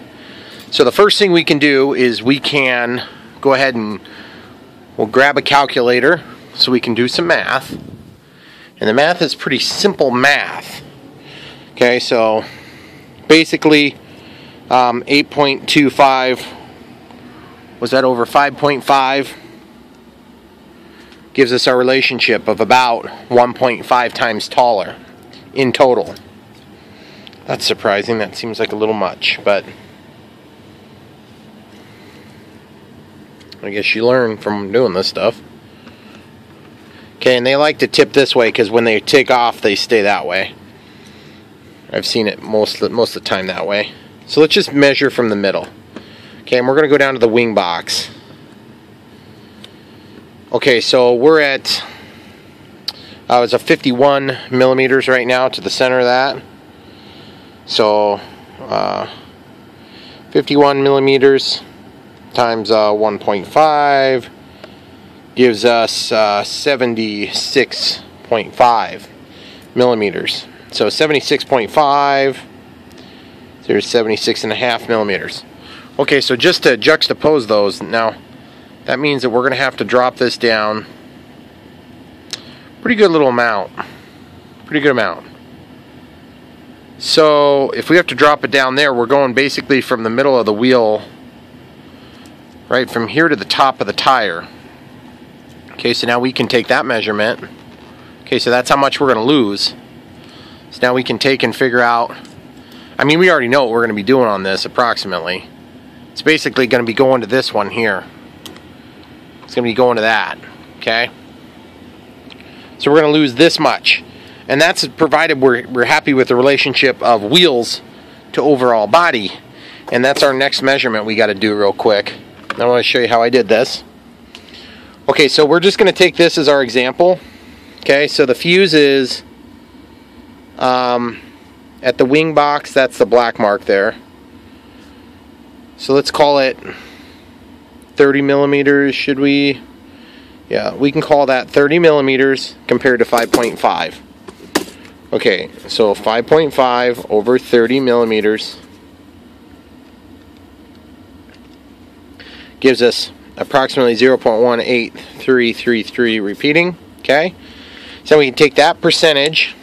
so the first thing we can do is we can go ahead and we'll grab a calculator so we can do some math. And the math is pretty simple math. Okay, so basically 8.25, was that over 5.5? Gives us our relationship of about 1.5 times taller in total. That's surprising. That seems like a little much, but I guess you learn from doing this stuff. Okay, and they like to tip this way because when they take off, they stay that way. I've seen it most of the time that way. So let's just measure from the middle. Okay, and we're going to go down to the wing box. Okay, so we're at, it's a 51 millimeters right now to the center of that. So 51 millimeters times 1.5 gives us 76.5 millimeters. So 76.5, there's 76.5 millimeters. Okay, so just to juxtapose those, now that means that we're going to have to drop this down pretty good little amount. Pretty good amount. So if we have to drop it down there, we're going basically from the middle of the wheel, right from here to the top of the tire. Okay, so now we can take that measurement. Okay, so that's how much we're going to lose. So now we can take and figure out, I mean, we already know what we're going to be doing on this approximately. It's basically going to be going to this one here. It's going to be going to that. Okay? So we're going to lose this much. And that's provided we're happy with the relationship of wheels to overall body. And that's our next measurement we got to do real quick. I want to show you how I did this. Okay, so we're just going to take this as our example. Okay, so the fuse is At the wing box, that's the black mark there. So let's call it 30 millimeters, should we? Yeah, we can call that 30 millimeters compared to 5.5. Okay, so 5.5 over 30 millimeters gives us approximately 0.183333 repeating. Okay, so we can take that percentage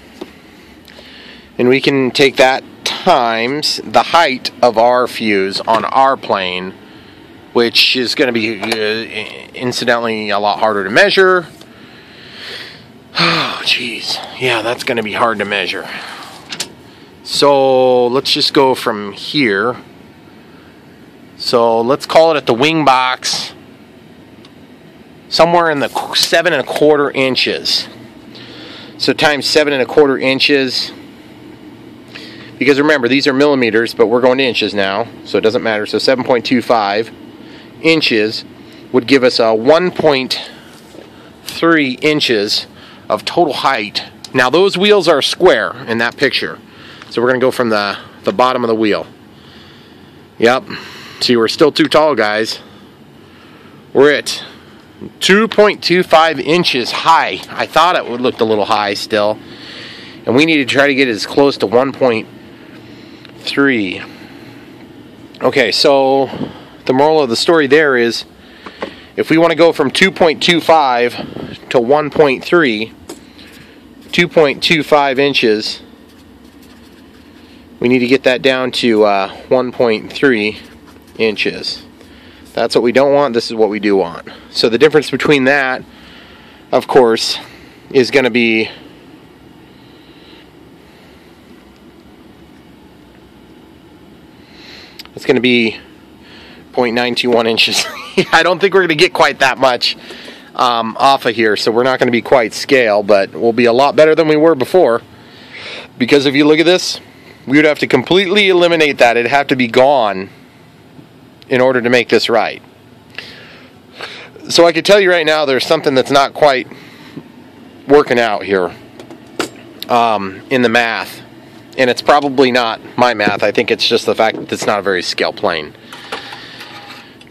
and we can take that times the height of our fuse on our plane, which is going to be incidentally a lot harder to measure. Oh, jeez. Yeah, that's going to be hard to measure. So let's just go from here. So let's call it at the wing box somewhere in the 7¼ inches. So times 7¼ inches. Because remember, these are millimeters, but we're going to inches now, so it doesn't matter. So 7.25 inches would give us a 1.3 inches of total height. Now those wheels are square in that picture, so we're going to go from the bottom of the wheel. Yep. See, we're still too tall, guys. We're at 2.25 inches high. I thought it would look a little high still, and we need to try to get as close to 1.3. Okay, so the moral of the story there is, if we want to go from 2.25 to 1.3, 2.25 inches, we need to get that down to 1.3 inches. That's what we don't want. This is what we do want. So the difference between that, of course, is going to be it's going to be 0.921 inches. I don't think we're going to get quite that much off of here, so we're not going to be quite scale, but we'll be a lot better than we were before. Because if you look at this, we would have to completely eliminate that. It'd have to be gone in order to make this right. So I can tell you right now, there's something that's not quite working out here in the math. And it's probably not my math. I think it's just the fact that it's not a very scale plane.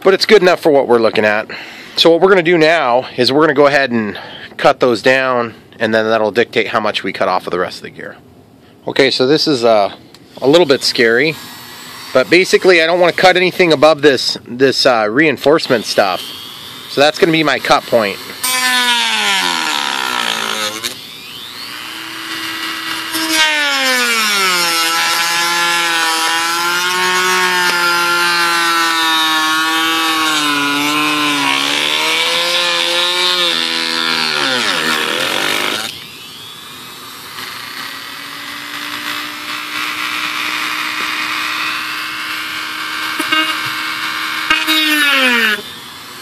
But it's good enough for what we're looking at. So what we're going to do now is we're going to go ahead and cut those down, and then that'll dictate how much we cut off of the rest of the gear. Okay, so this is a little bit scary, but basically I don't want to cut anything above this reinforcement stuff. So that's going to be my cut point.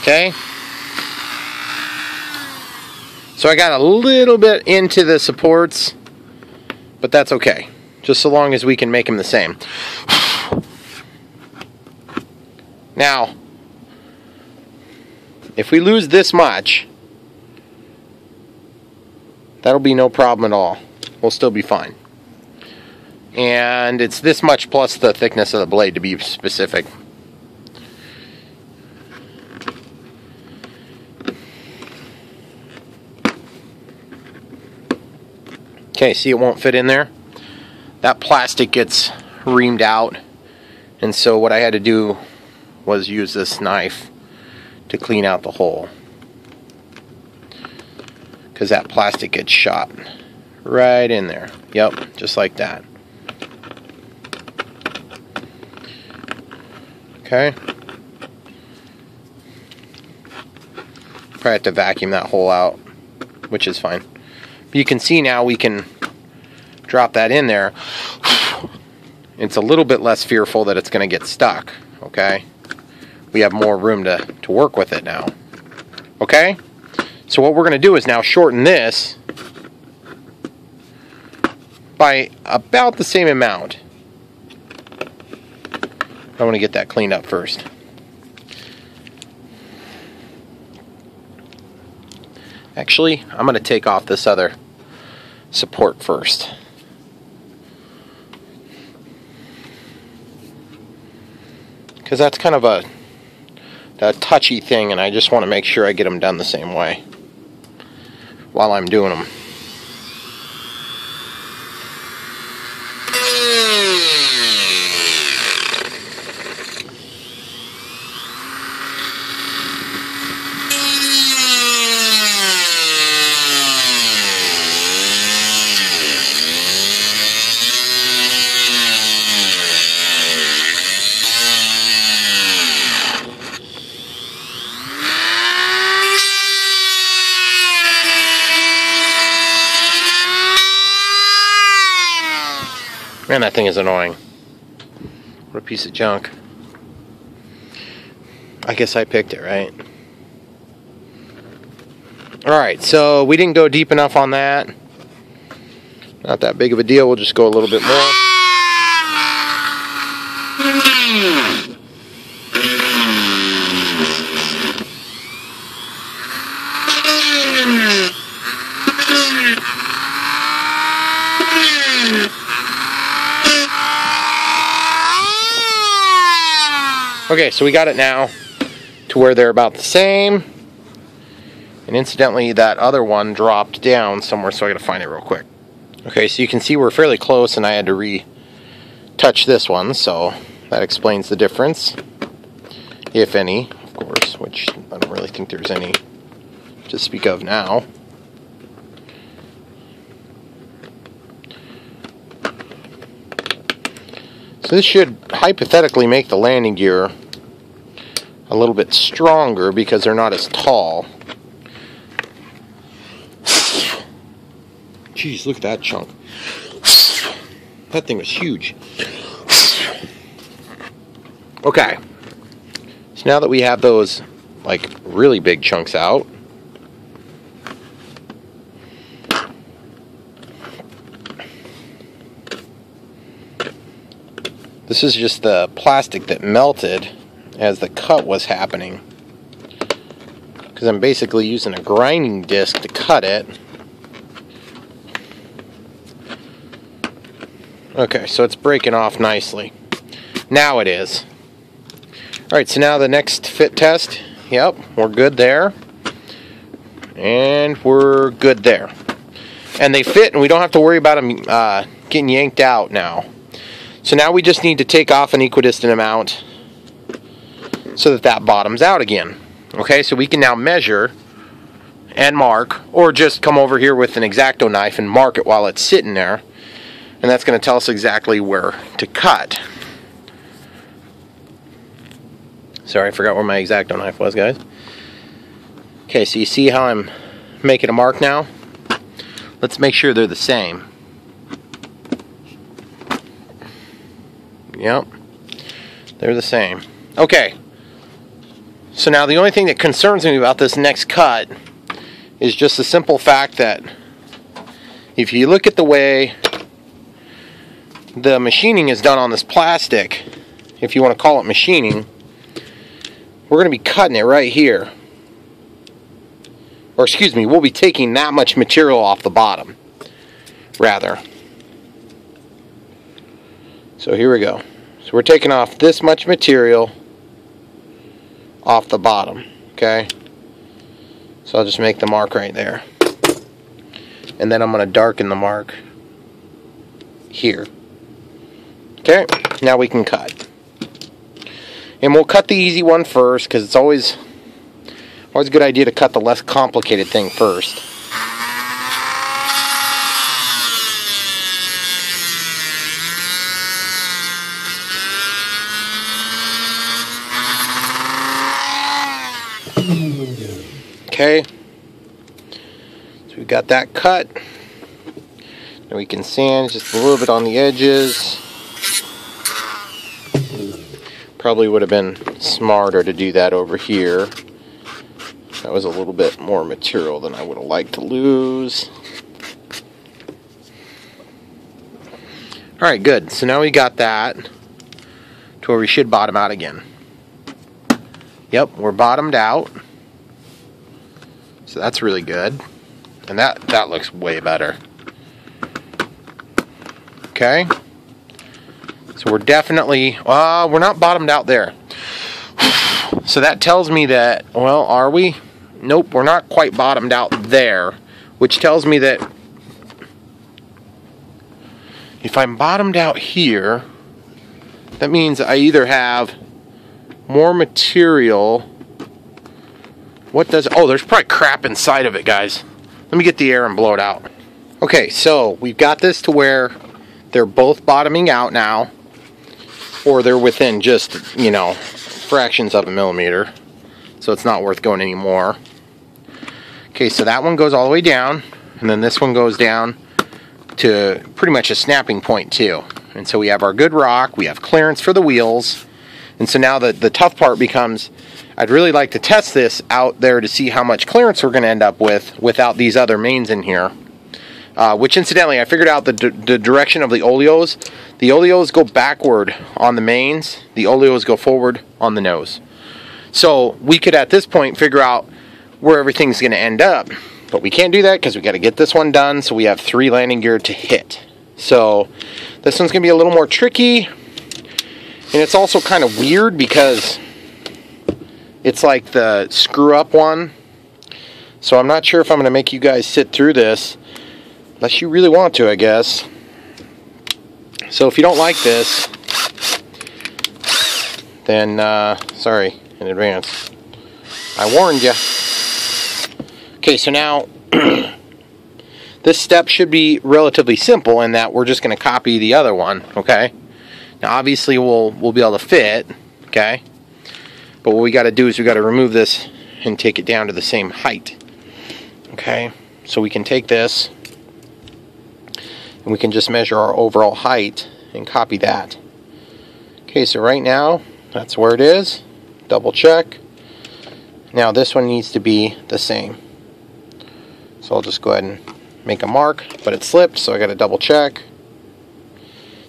Okay, so I got a little bit into the supports, but that's okay, just so long as we can make them the same. Now, if we lose this much, that'll be no problem at all. We'll still be fine. And it's this much plus the thickness of the blade, to be specific. Okay, see, it won't fit in there. That plastic gets reamed out, and so what I had to do was use this knife to clean out the hole, because that plastic gets shot right in there. Yep, just like that. Okay. Probably have to vacuum that hole out, which is fine. But you can see now we can drop that in there. It's a little bit less fearful that it's going to get stuck. Okay? We have more room to work with it now. Okay? So what we're going to do is now shorten this by about the same amount. I want to get that cleaned up first. Actually, I'm going to take off this other support first. because that's kind of a touchy thing, and I just want to make sure I get them done the same way while I'm doing them. Man, that thing is annoying. What a piece of junk. I guess I picked it, right? Alright, so we didn't go deep enough on that. Not that big of a deal. We'll just go a little bit more. Okay, so we got it now to where they're about the same. And incidentally, that other one dropped down somewhere, so I gotta find it real quick. Okay, so you can see we're fairly close, and I had to retouch this one, so that explains the difference. If any, of course, which I don't really think there's any to speak of now. So this should hypothetically make the landing gear a little bit stronger because they're not as tall. Jeez, look at that chunk. That thing was huge. Okay. So now that we have those like really big chunks out, this is just the plastic that melted as the cut was happening, because I'm basically using a grinding disc to cut it. Okay, so it's breaking off nicely. Now it is. Alright, so now the next fit test. Yep, we're good there. And we're good there. And they fit, and we don't have to worry about them getting yanked out now. So now we just need to take off an equidistant amount so that bottoms out again. Okay, so we can now measure and mark, or just come over here with an X-Acto knife and mark it while it's sitting there. And that's going to tell us exactly where to cut. Sorry, I forgot where my X-Acto knife was, guys. Okay, so you see how I'm making a mark now? Let's make sure they're the same. Yep, they're the same. Okay, so now the only thing that concerns me about this next cut is just the simple fact that if you look at the way the machining is done on this plastic, if you want to call it machining, we're going to be cutting it right here. Or excuse me, we'll be taking that much material off the bottom, rather. So here we go. So we're taking off this much material off the bottom, okay? So I'll just make the mark right there. And then I'm going to darken the mark here. Okay, now we can cut. And we'll cut the easy one first, because it's always a good idea to cut the less complicated thing first. Okay, so we've got that cut. Now we can sand just a little bit on the edges. Probably would have been smarter to do that over here. That was a little bit more material than I would have liked to lose. Alright, good. So now we got that to where we should bottom out again. Yep, we're bottomed out. So that's really good. And that looks way better. Okay. So we're definitely, we're not bottomed out there. So that tells me that, well, are we? Nope, we're not quite bottomed out there, which tells me that if I'm bottomed out here, that means I either have more material. What does, oh, there's probably crap inside of it, guys. Let me get the air and blow it out. Okay, so we've got this to where they're both bottoming out now, or they're within just, you know, fractions of a millimeter, so it's not worth going anymore. Okay, so that one goes all the way down, and then this one goes down to pretty much a snapping point too. And so we have our good rock, we have clearance for the wheels, and so now the tough part becomes, I'd really like to test this out there to see how much clearance we're going to end up with without these other mains in here. Which incidentally, I figured out the direction of the oleos. The oleos go backward on the mains, the oleos go forward on the nose. So we could at this point figure out where everything's going to end up, but we can't do that because we got to get this one done, so we have 3 landing gear to hit. So this one's going to be a little more tricky, and it's also kind of weird because it's like the screw up one. So I'm not sure if I'm going to make you guys sit through this, unless you really want to, I guess. So if you don't like this, then sorry in advance. I warned you. Okay, so now this step should be relatively simple in that we're just going to copy the other one, okay? Now obviously we'll be able to fit, okay? But what we got to do is we got to remove this and take it down to the same height, okay? So we can take this and we can just measure our overall height and copy that. Okay, so right now that's where it is. Double check. Now this one needs to be the same. So I'll just go ahead and make a mark, but it slipped, so I got to double check.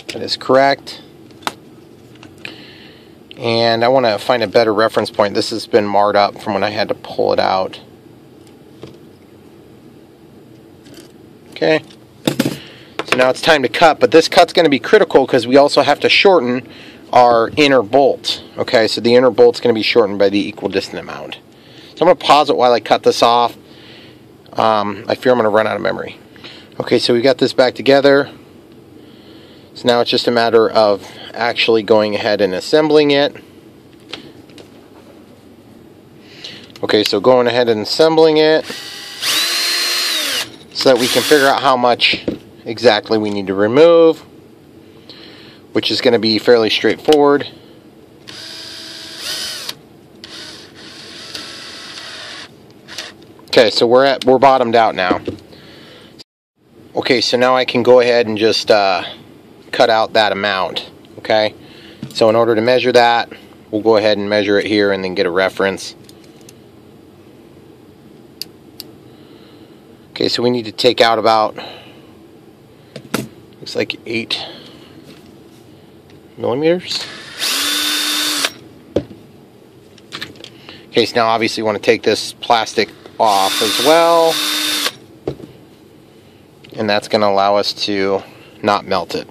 That is correct. And I want to find a better reference point. This has been marred up from when I had to pull it out. Okay. So now it's time to cut, but this cut's going to be critical because we also have to shorten our inner bolt. Okay, so the inner bolt's going to be shortened by the equidistant amount. So I'm going to pause it while I cut this off. I fear I'm going to run out of memory. Okay, so we got this back together. So now it's just a matter of actually going ahead and assembling it. Okay, so going ahead and assembling it so that we can figure out how much exactly we need to remove, which is going to be fairly straightforward. Okay, so we're bottomed out now. Okay, so now I can go ahead and just cut out that amount. Okay, so in order to measure that, we'll go ahead and measure it here and then get a reference. Okay, so we need to take out about, looks like 8 millimeters. Okay, so now obviously you want to take this plastic off as well, and that's going to allow us to not melt it.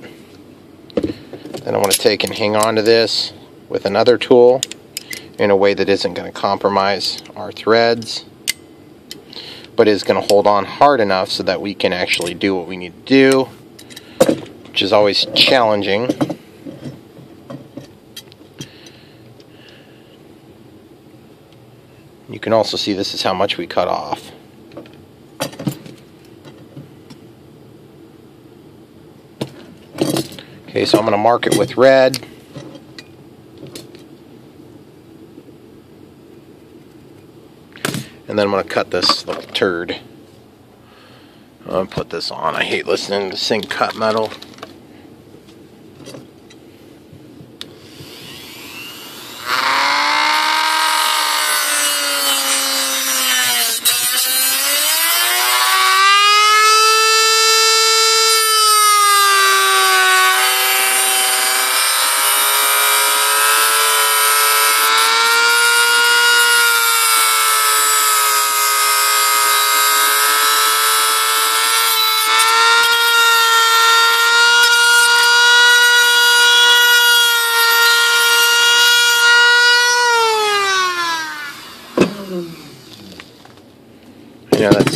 Then I want to take and hang on to this with another tool in a way that isn't going to compromise our threads, but is going to hold on hard enough so that we can actually do what we need to do, which is always challenging. You can also see this is how much we cut off. Okay, so I'm going to mark it with red. And then I'm going to cut this little turd. I'm going to put this on. I hate listening to this thing cut metal.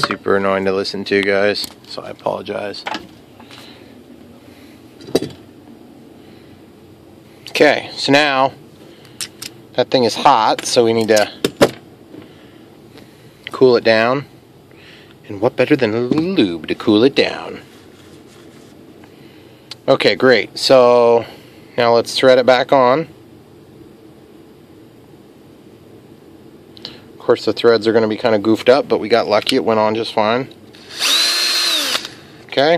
super annoying to listen to, guys, so I apologize. Okay, so now that thing is hot, so we need to cool it down. And what better than a little lube to cool it down? Okay, great. So now let's thread it back on. Of course, the threads are going to be kind of goofed up, but we got lucky. It went on just fine. Okay.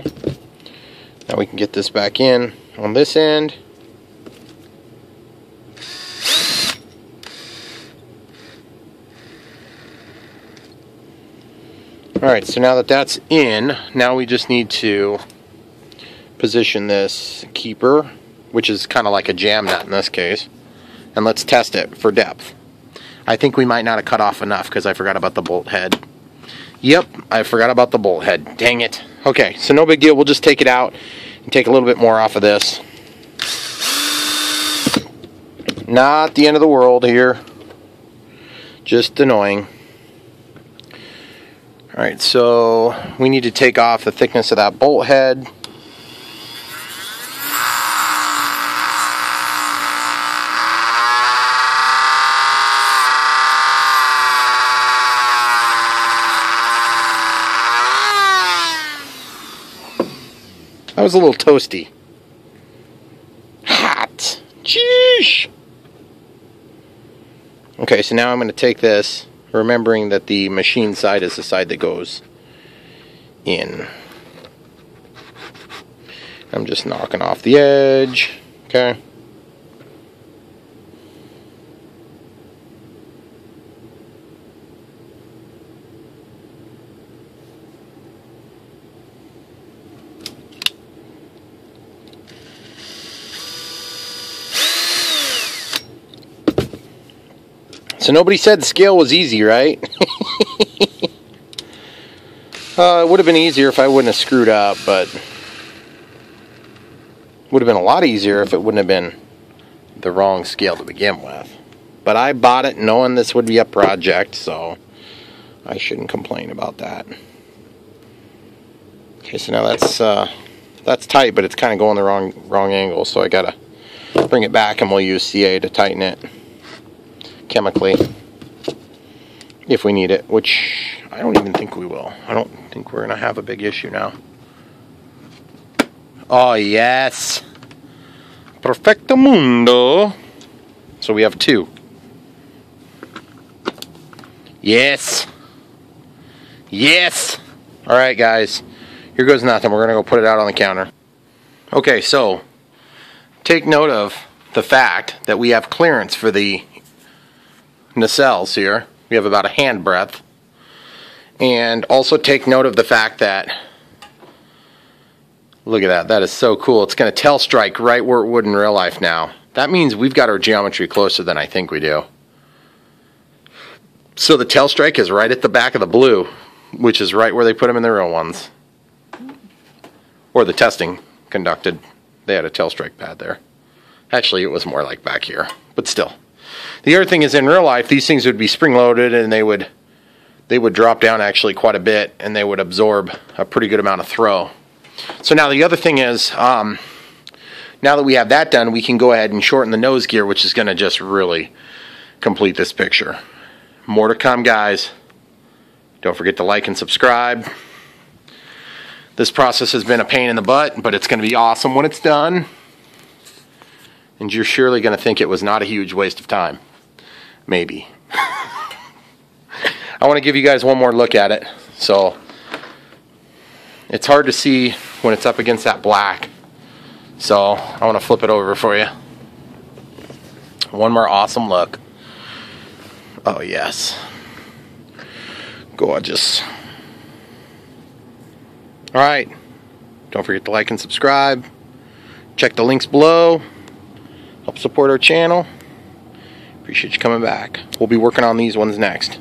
Now we can get this back in on this end. Alright, so now that that's in, now we just need to position this keeper, which is kind of like a jam nut in this case, and let's test it for depth. I think we might not have cut off enough because I forgot about the bolt head. Yep, I forgot about the bolt head. Dang it. Okay, so no big deal. We'll just take it out and take a little bit more off of this. Not the end of the world here. Just annoying. Alright, so we need to take off the thickness of that bolt head. That was a little toasty. Hot. Jeesh. Okay, so now I'm going to take this, remembering that the machine side is the side that goes in. I'm just knocking off the edge. Okay. So nobody said the scale was easy, right? It would have been easier if I wouldn't have screwed up, but it would have been a lot easier if it wouldn't have been the wrong scale to begin with. But I bought it knowing this would be a project, so I shouldn't complain about that. Okay, so now that's tight, but it's kind of going the wrong angle, so I gotta bring it back, and we'll use CA to tighten it chemically if we need it, which I don't even think we will. I don't think we're gonna have a big issue now. Oh yes, perfecto mundo. So we have two. Yes, yes. All right, guys, here goes nothing. We're gonna go put it out on the counter. Okay, so take note of the fact that we have clearance for the nacelles here. We have about a hand breadth. And also take note of the fact that, look at that, that is so cool. It's going to tail strike right where it would in real life now. That means we've got our geometry closer than I think we do. So the tail strike is right at the back of the blue, which is right where they put them in the real ones. Or the testing conducted. They had a tail strike pad there. Actually, it was more like back here, but still. The other thing is, in real life, these things would be spring-loaded, and they would drop down actually quite a bit, and they would absorb a pretty good amount of throw. So now the other thing is, now that we have that done, we can go ahead and shorten the nose gear, which is going to just really complete this picture. More to come, guys. Don't forget to like and subscribe. This process has been a pain in the butt, but it's going to be awesome when it's done. And you're surely going to think it was not a huge waste of time. Maybe. I want to give you guys one more look at it. So, it's hard to see when it's up against that black. So, I want to flip it over for you. One more awesome look. Oh, yes. Gorgeous. Alright. Don't forget to like and subscribe. Check the links below. Help support our channel. Appreciate you coming back. We'll be working on these ones next.